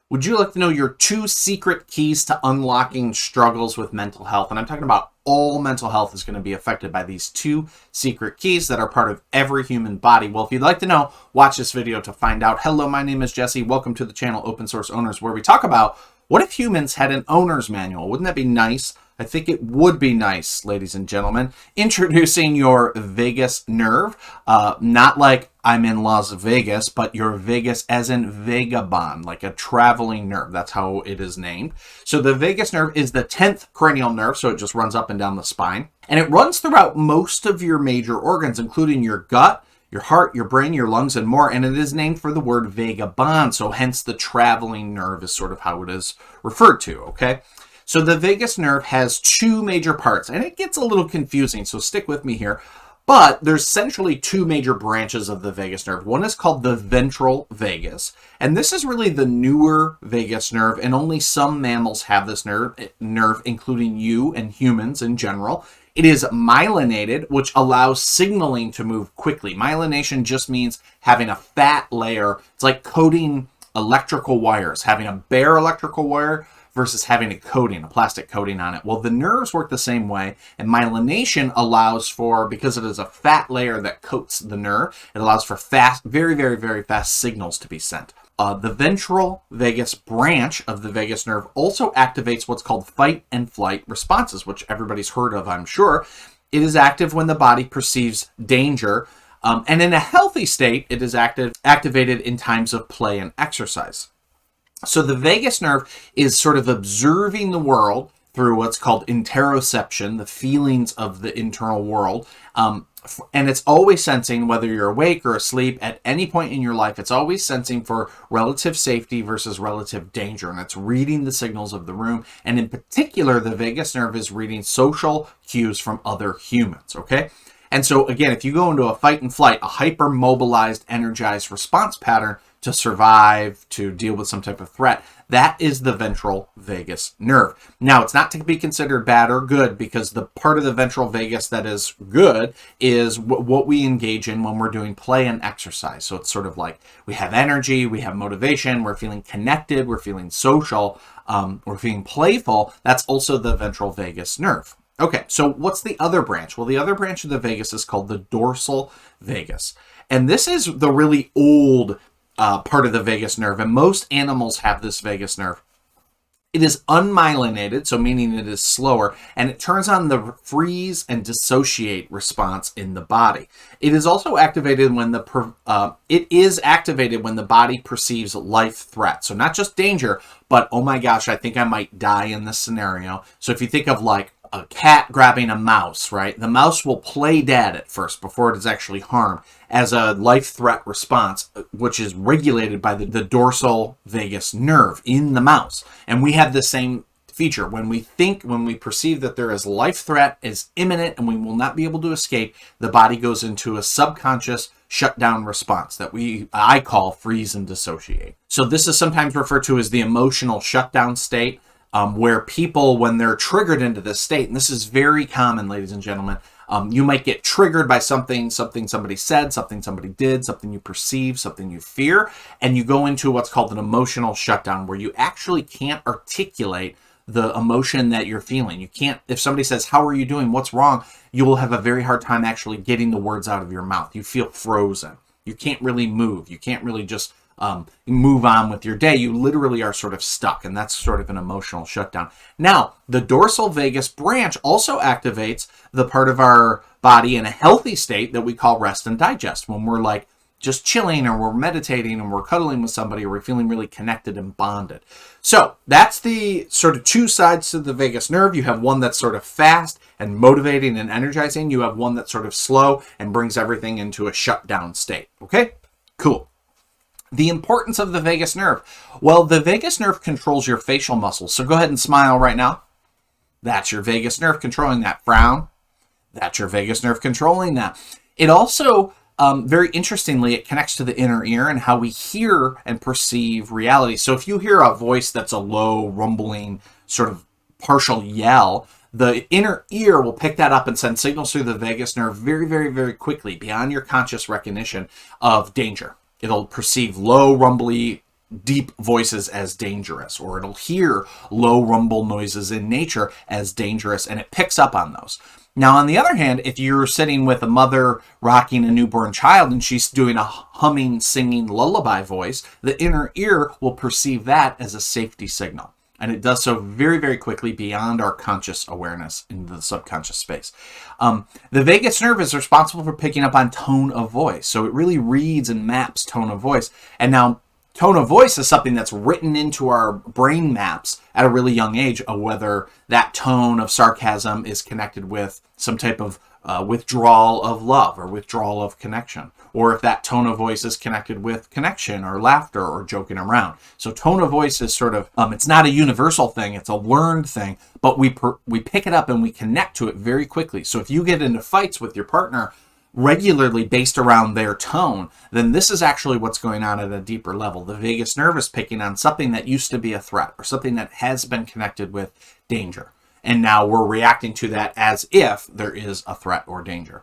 Would you like to know your 2 secret keys to unlocking struggles with mental health? And I'm talking about all mental health is going to be affected by these 2 secret keys that are part of every human body. Well, if you'd like to know, watch this video to find out. Hello, my name is Jesse. Welcome to the channel Open Source Owners, where we talk about what if humans had an owner's manual? Wouldn't that be nice? I think it would be nice, ladies and gentlemen. Introducing your vagus nerve, not like I'm in Las Vegas, but your vagus as in vagabond, like a traveling nerve. That's how it is named. So the vagus nerve is the 10th cranial nerve, so it just runs up and down the spine. And it runs throughout most of your major organs, including your gut, your heart, your brain, your lungs, and more. And it is named for the word vagabond, so hence the traveling nerve is sort of how it is referred to, okay? So the vagus nerve has 2 major parts, and it gets a little confusing, so stick with me here. But there's essentially 2 major branches of the vagus nerve. One is called the ventral vagus, and this is really the newer vagus nerve, and only some mammals have this nerve, including you and humans in general. It is myelinated, which allows signaling to move quickly. Myelination just means having a fat layer. It's like coating electrical wires, having a bare electrical wire versus having a coating, a plastic coating on it. Well, the nerves work the same way, and myelination allows for, because it is a fat layer that coats the nerve, it allows for fast, very, very, very fast signals to be sent. The ventral vagus branch of the vagus nerve also activates what's called fight and flight responses, which everybody's heard of, I'm sure. It is active when the body perceives danger, and in a healthy state, it is activated in times of play and exercise. So the vagus nerve is sort of observing the world through what's called interoception, the feelings of the internal world. And it's always sensing, whether you're awake or asleep, at any point in your life, it's always sensing for relative safety versus relative danger. And it's reading the signals of the room. And in particular, the vagus nerve is reading social cues from other humans, okay? And so again, if you go into a fight and flight, a hyper-mobilized, energized response pattern to survive, to deal with some type of threat, that is the ventral vagus nerve. Now, it's not to be considered bad or good, because the part of the ventral vagus that is good is what we engage in when we're doing play and exercise. So it's sort of like we have energy, we have motivation, we're feeling connected, we're feeling social, we're feeling playful. That's also the ventral vagus nerve. Okay, so what's the other branch? Well, the other branch of the vagus is called the dorsal vagus. And this is the really old part of the vagus nerve, and most animals have this vagus nerve. It is unmyelinated, so meaning it is slower, and it turns on the freeze and dissociate response in the body. It is also activated when the body perceives life threat. So not just danger, but oh my gosh, I think I might die in this scenario. So if you think of like a cat grabbing a mouse, right? The mouse will play dead at first before it is actually harmed as a life threat response, which is regulated by the dorsal vagus nerve in the mouse. And we have the same feature. When we perceive that there is life threat is imminent and we will not be able to escape, the body goes into a subconscious shutdown response that I call freeze and dissociate. So this is sometimes referred to as the emotional shutdown state. Where people, when they're triggered into this state, and this is very common, ladies and gentlemen, you might get triggered by something somebody said, something somebody did, something you perceive, something you fear, and you go into what's called an emotional shutdown, where you actually can't articulate the emotion that you're feeling. You can't, if somebody says, "How are you doing? What's wrong?" you will have a very hard time actually getting the words out of your mouth. You feel frozen. You can't really move. You can't really just move on with your day. You literally are sort of stuck, and that's sort of an emotional shutdown. Now, the dorsal vagus branch also activates the part of our body in a healthy state that we call rest and digest, when we're like just chilling, or we're meditating, and we're cuddling with somebody, or we're feeling really connected and bonded. So that's the sort of 2 sides to the vagus nerve. You have one that's sort of fast and motivating and energizing. You have one that's sort of slow and brings everything into a shutdown state. Okay, cool. The importance of the vagus nerve. Well, the vagus nerve controls your facial muscles. So go ahead and smile right now. That's your vagus nerve controlling that. Frown. That's your vagus nerve controlling that. It also, very interestingly, it connects to the inner ear and how we hear and perceive reality. So if you hear a voice that's a low, rumbling, sort of partial yell, the inner ear will pick that up and send signals through the vagus nerve very, very, very quickly, beyond your conscious recognition of danger. It'll perceive low, rumbly deep voices as dangerous, or it'll hear low rumble noises in nature as dangerous, and it picks up on those. Now, on the other hand, if you're sitting with a mother rocking a newborn child and she's doing a humming, singing lullaby voice, the inner ear will perceive that as a safety signal. And it does so very, very quickly beyond our conscious awareness into the subconscious space. The vagus nerve is responsible for picking up on tone of voice. So it really reads and maps tone of voice. And now tone of voice is something that's written into our brain maps at a really young age, of whether that tone of sarcasm is connected with some type of withdrawal of love or withdrawal of connection, or if that tone of voice is connected with connection or laughter or joking around. So tone of voice is sort of, it's not a universal thing, it's a learned thing, but we pick it up and we connect to it very quickly. So if you get into fights with your partner regularly based around their tone, then this is actually what's going on at a deeper level. The vagus nerve is picking on something that used to be a threat or something that has been connected with danger. And now we're reacting to that as if there is a threat or danger.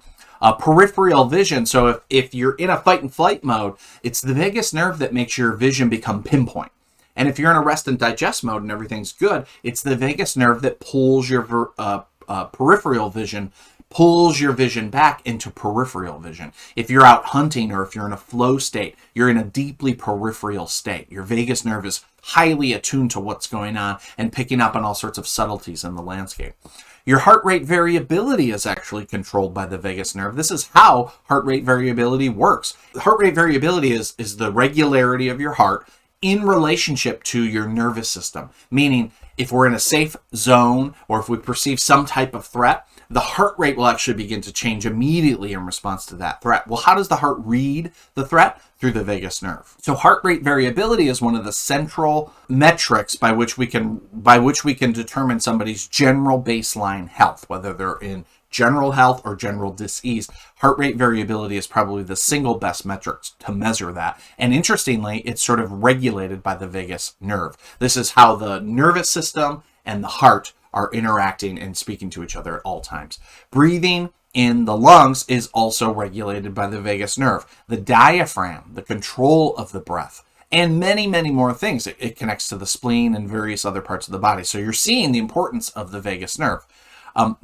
Peripheral vision. So if you're in a fight and flight mode, it's the vagus nerve that makes your vision become pinpoint. And if you're in a rest and digest mode and everything's good, it's the vagus nerve that pulls your peripheral vision, pulls your vision back into peripheral vision. If you're out hunting or if you're in a flow state, you're in a deeply peripheral state. Your vagus nerve is highly attuned to what's going on and picking up on all sorts of subtleties in the landscape. Your heart rate variability is actually controlled by the vagus nerve. This is how heart rate variability works. Heart rate variability is the regularity of your heart in relationship to your nervous system. Meaning, if we're in a safe zone or if we perceive some type of threat, the heart rate will actually begin to change immediately in response to that threat. Well, how does the heart read the threat? Through the vagus nerve. So heart rate variability is one of the central metrics by which we can determine somebody's general baseline health, whether they're in general health or general disease. Heart rate variability is probably the single best metric to measure that. And interestingly, it's sort of regulated by the vagus nerve. This is how the nervous system and the heart are interacting and speaking to each other at all times. Breathing in the lungs is also regulated by the vagus nerve. The diaphragm, the control of the breath, and many, many more things. It connects to the spleen and various other parts of the body. So you're seeing the importance of the vagus nerve.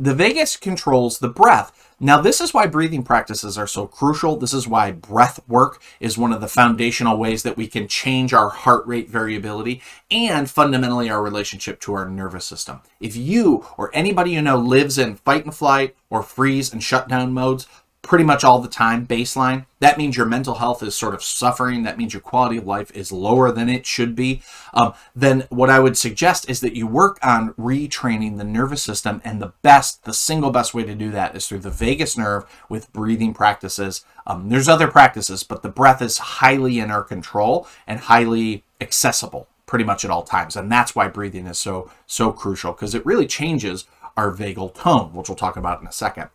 The vagus controls the breath. Now, this is why breathing practices are so crucial. This is why breath work is one of the foundational ways that we can change our heart rate variability and fundamentally our relationship to our nervous system. If you or anybody you know lives in fight and flight or freeze and shutdown modes pretty much all the time, baseline, that means your mental health is sort of suffering. That means your quality of life is lower than it should be. Then what I would suggest is that you work on retraining the nervous system, and the single best way to do that is through the vagus nerve with breathing practices. There's other practices, but the breath is highly in our control and highly accessible pretty much at all times. And that's why breathing is so crucial, because it really changes our vagal tone, which we'll talk about in a second.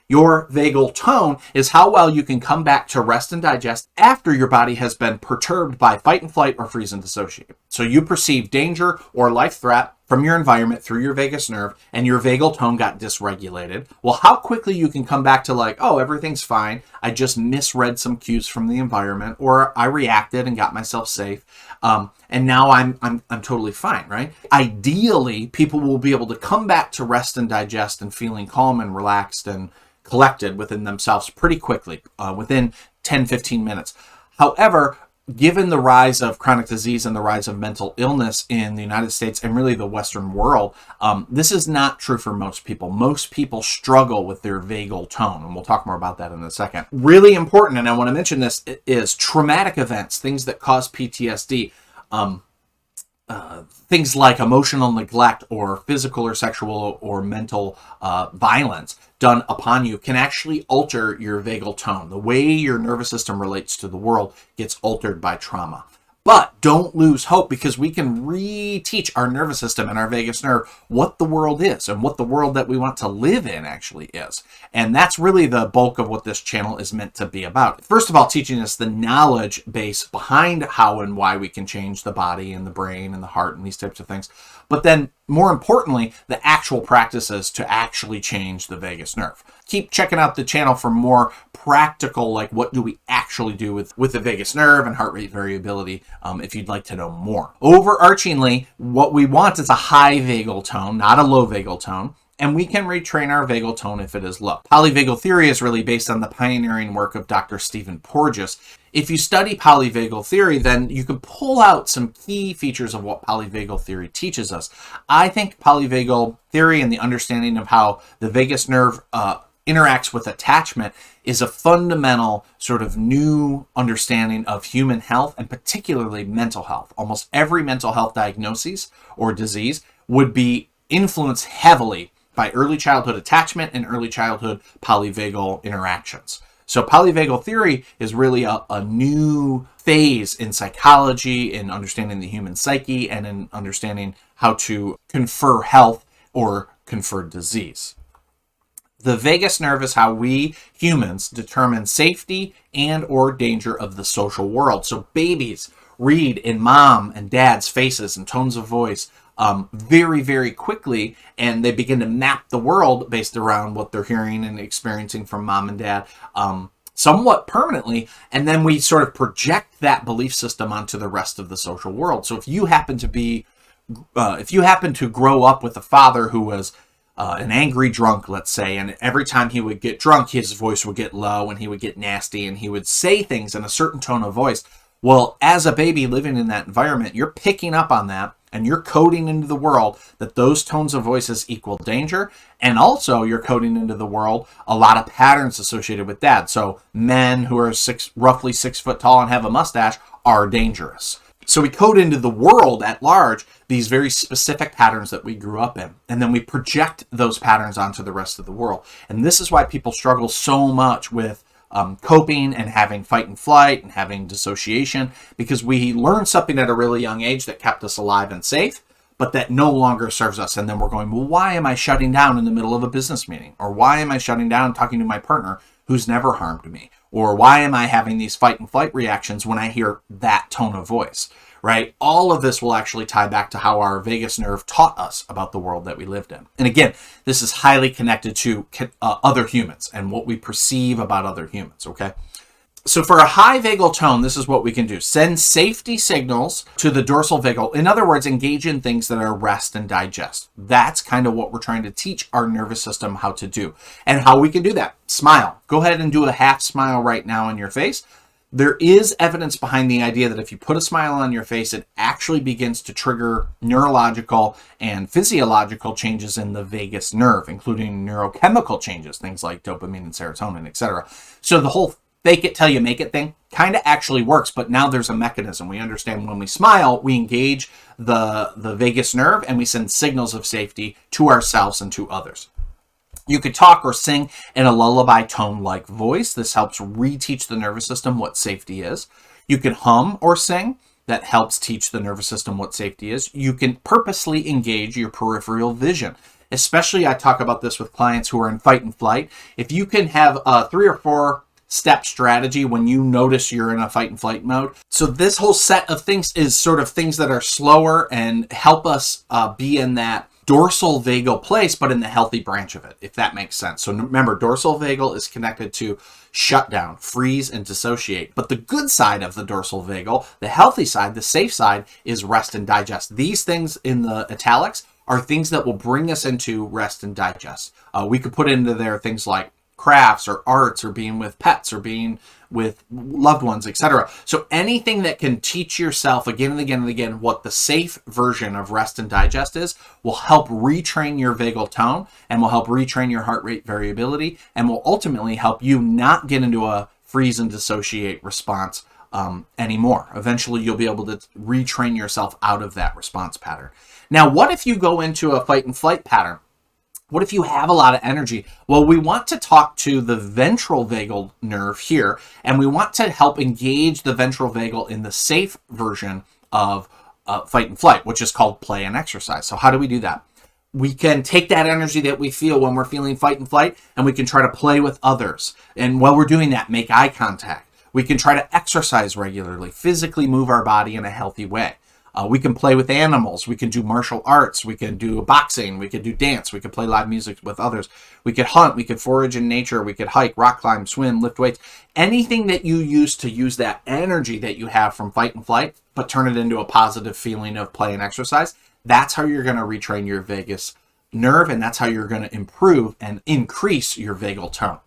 Your vagal tone is how well you can come back to rest and digest after your body has been perturbed by fight and flight or freeze and dissociate. So you perceive danger or life threat from your environment through your vagus nerve, and your vagal tone got dysregulated. Well, how quickly you can come back to like, oh, everything's fine. I just misread some cues from the environment, or I reacted and got myself safe. And now I'm totally fine, right? Ideally, people will be able to come back to rest and digest and feeling calm and relaxed and collected within themselves pretty quickly, within 10-15 minutes. However, given the rise of chronic disease and the rise of mental illness in the United States and really the Western world, this is not true for most people. Most people struggle with their vagal tone, and we'll talk more about that in a second. Really important, and I want to mention this, is traumatic events, things that cause PTSD. Things like emotional neglect or physical or sexual or mental violence done upon you can actually alter your vagal tone. The way your nervous system relates to the world gets altered by trauma. But don't lose hope, because we can reteach our nervous system and our vagus nerve what the world is and what the world that we want to live in actually is. And that's really the bulk of what this channel is meant to be about. First of all, teaching us the knowledge base behind how and why we can change the body and the brain and the heart and these types of things. But then, more importantly, the actual practices to actually change the vagus nerve. Keep checking out the channel for more practical, like what do we actually do with the vagus nerve and heart rate variability if you'd like to know more. Overarchingly, what we want is a high vagal tone, not a low vagal tone, and we can retrain our vagal tone if it is low. Polyvagal theory is really based on the pioneering work of Dr. Stephen Porges. If you study polyvagal theory, then you can pull out some key features of what polyvagal theory teaches us. I think polyvagal theory and the understanding of how the vagus nerve interacts with attachment is a fundamental sort of new understanding of human health and particularly mental health. Almost every mental health diagnosis or disease would be influenced heavily by early childhood attachment and early childhood polyvagal interactions. So polyvagal theory is really a new phase in psychology, in understanding the human psyche, and in understanding how to confer health or confer disease. The vagus nerve is how we humans determine safety and or danger of the social world. So babies read in mom and dad's faces and tones of voice very, very quickly, and they begin to map the world based around what they're hearing and experiencing from mom and dad somewhat permanently, and then we sort of project that belief system onto the rest of the social world. So if you happen to grow up with a father who was an angry drunk, let's say, and every time he would get drunk, his voice would get low and he would get nasty and he would say things in a certain tone of voice. Well, as a baby living in that environment, you're picking up on that and you're coding into the world that those tones of voices equal danger. And also you're coding into the world a lot of patterns associated with that. So men who are roughly 6 foot tall and have a mustache are dangerous. So we code into the world at large these very specific patterns that we grew up in. And then we project those patterns onto the rest of the world. And this is why people struggle so much with coping and having fight and flight and having dissociation, because we learned something at a really young age that kept us alive and safe, but that no longer serves us. And then we're going, well, why am I shutting down in the middle of a business meeting? Or why am I shutting down talking to my partner who's never harmed me? Or why am I having these fight and flight reactions when I hear that tone of voice, right? All of this will actually tie back to how our vagus nerve taught us about the world that we lived in. And again, this is highly connected to other humans and what we perceive about other humans, okay? So for a high vagal tone, this is what we can do. Send safety signals to the dorsal vagal. In other words, engage in things that are rest and digest. That's kind of what we're trying to teach our nervous system how to do. And how we can do that. Smile. Go ahead and do a half smile right now on your face. There is evidence behind the idea that if you put a smile on your face, it actually begins to trigger neurological and physiological changes in the vagus nerve, including neurochemical changes, things like dopamine and serotonin, etc. So the whole fake it till you make it thing kind of actually works, but now there's a mechanism. We understand when we smile, we engage the vagus nerve and we send signals of safety to ourselves and to others. You could talk or sing in a lullaby tone-like voice. This helps reteach the nervous system what safety is. You can hum or sing. That helps teach the nervous system what safety is. You can purposely engage your peripheral vision. Especially, I talk about this with clients who are in fight and flight. If you can have a 3 or 4 step strategy when you notice you're in a fight and flight mode. So this whole set of things is sort of things that are slower and help us be in that dorsal vagal place, but in the healthy branch of it, if that makes sense. So remember, dorsal vagal is connected to shut down, freeze, and dissociate. But the good side of the dorsal vagal, the healthy side, the safe side, is rest and digest. These things in the italics are things that will bring us into rest and digest. We could put into there things like crafts or arts or being with pets or being with loved ones, etc. So anything that can teach yourself again and again and again what the safe version of rest and digest is will help retrain your vagal tone and will help retrain your heart rate variability and will ultimately help you not get into a freeze and dissociate response anymore. Eventually you'll be able to retrain yourself out of that response pattern. Now, what if you go into a fight and flight pattern? What if you have a lot of energy? Well, we want to talk to the ventral vagal nerve here, and we want to help engage the ventral vagal in the safe version of fight and flight, which is called play and exercise. So how do we do that? We can take that energy that we feel when we're feeling fight and flight, and we can try to play with others. And while we're doing that, make eye contact. We can try to exercise regularly, physically move our body in a healthy way. We can play with animals. We can do martial arts. We can do boxing. We can do dance. We can play live music with others. We could hunt. We could forage in nature. We could hike, rock climb, swim, lift weights. Anything that you use to use that energy that you have from fight and flight, but turn it into a positive feeling of play and exercise. That's how you're going to retrain your vagus nerve, and that's how you're going to improve and increase your vagal tone.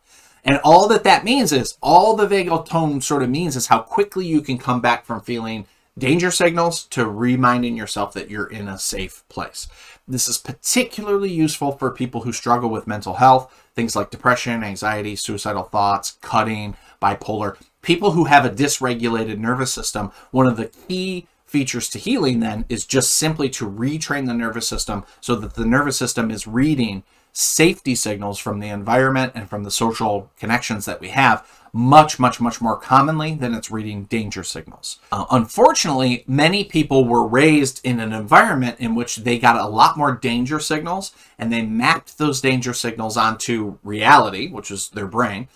And all that means is, all the vagal tone sort of means is how quickly you can come back from feeling danger signals to reminding yourself that you're in a safe place. This is particularly useful for people who struggle with mental health, things like depression, anxiety, suicidal thoughts, cutting, bipolar. People who have a dysregulated nervous system, one of the key features to healing then is just simply to retrain the nervous system so that the nervous system is reading safety signals from the environment and from the social connections that we have much more commonly than it's reading danger signals. Unfortunately, many people were raised in an environment in which they got a lot more danger signals, and they mapped those danger signals onto reality, which is their brain.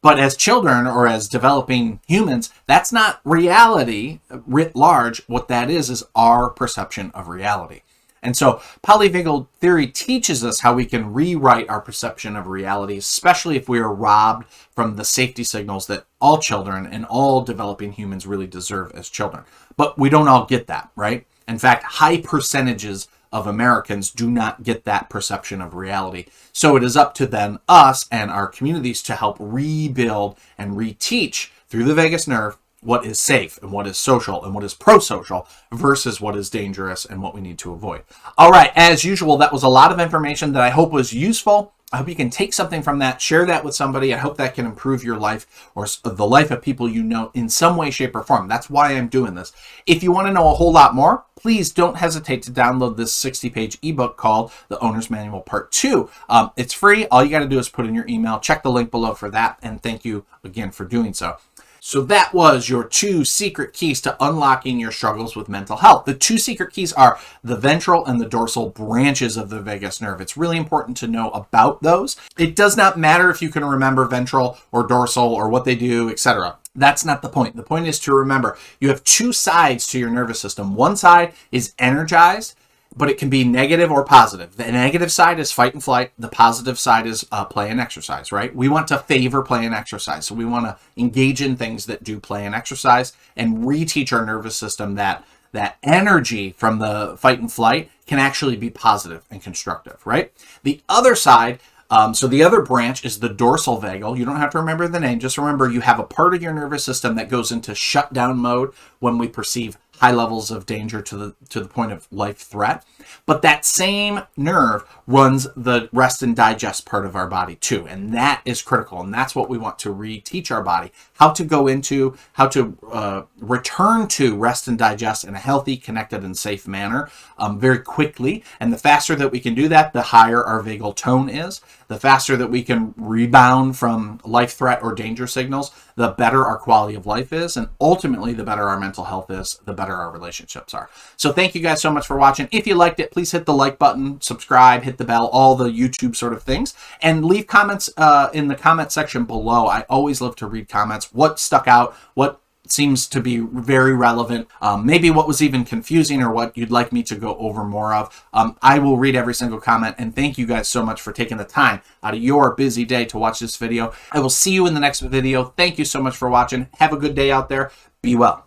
But as children or as developing humans, that's not reality writ large. What that is our perception of reality. And so polyvagal theory teaches us how we can rewrite our perception of reality, especially if we are robbed from the safety signals that all children and all developing humans really deserve as children. But we don't all get that, right? In fact, high percentages of Americans do not get that perception of reality. So it is up to then us and our communities to help rebuild and reteach through the vagus nerve what is safe and what is social and what is pro-social versus what is dangerous and what we need to avoid. All right, as usual, that was a lot of information that I hope was useful. I hope you can take something from that, share that with somebody. I hope that can improve your life or the life of people you know in some way, shape, or form. That's why I'm doing this. If you want to know a whole lot more, please don't hesitate to download this 60-page ebook called The Owner's Manual Part 2. It's free. All you got to do is put in your email. Check the link below for that, and thank you again for doing so. So that was your 2 secret keys to unlocking your struggles with mental health. The 2 secret keys are the ventral and the dorsal branches of the vagus nerve. It's really important to know about those. It does not matter if you can remember ventral or dorsal or what they do, etc. That's not the point. The point is to remember you have 2 sides to your nervous system. One side is energized, but it can be negative or positive. The negative side is fight and flight. The positive side is play and exercise, right? We want to favor play and exercise. So we want to engage in things that do play and exercise and reteach our nervous system that energy from the fight and flight can actually be positive and constructive, right? The other side, so the other branch is the dorsal vagal. You don't have to remember the name. Just remember you have a part of your nervous system that goes into shutdown mode when we perceive high levels of danger to the point of life threat. But that same nerve runs the rest and digest part of our body too. And that is critical. And that's what we want to reteach our body, how to return to rest and digest in a healthy, connected, and safe manner very quickly. And the faster that we can do that, the higher our vagal tone is. The faster that we can rebound from life threat or danger signals, the better our quality of life is. And ultimately, the better our mental health is, the better our relationships are. So thank you guys so much for watching. If you liked it, please hit the like button, subscribe, hit the bell, all the YouTube sort of things, and leave comments in the comment section below. I always love to read comments. What stuck out? What seems to be very relevant, maybe what was even confusing or what you'd like me to go over more of. I will read every single comment, and thank you guys so much for taking the time out of your busy day to watch this video. I will see you in the next video. Thank you so much for watching. Have a good day out there. Be well.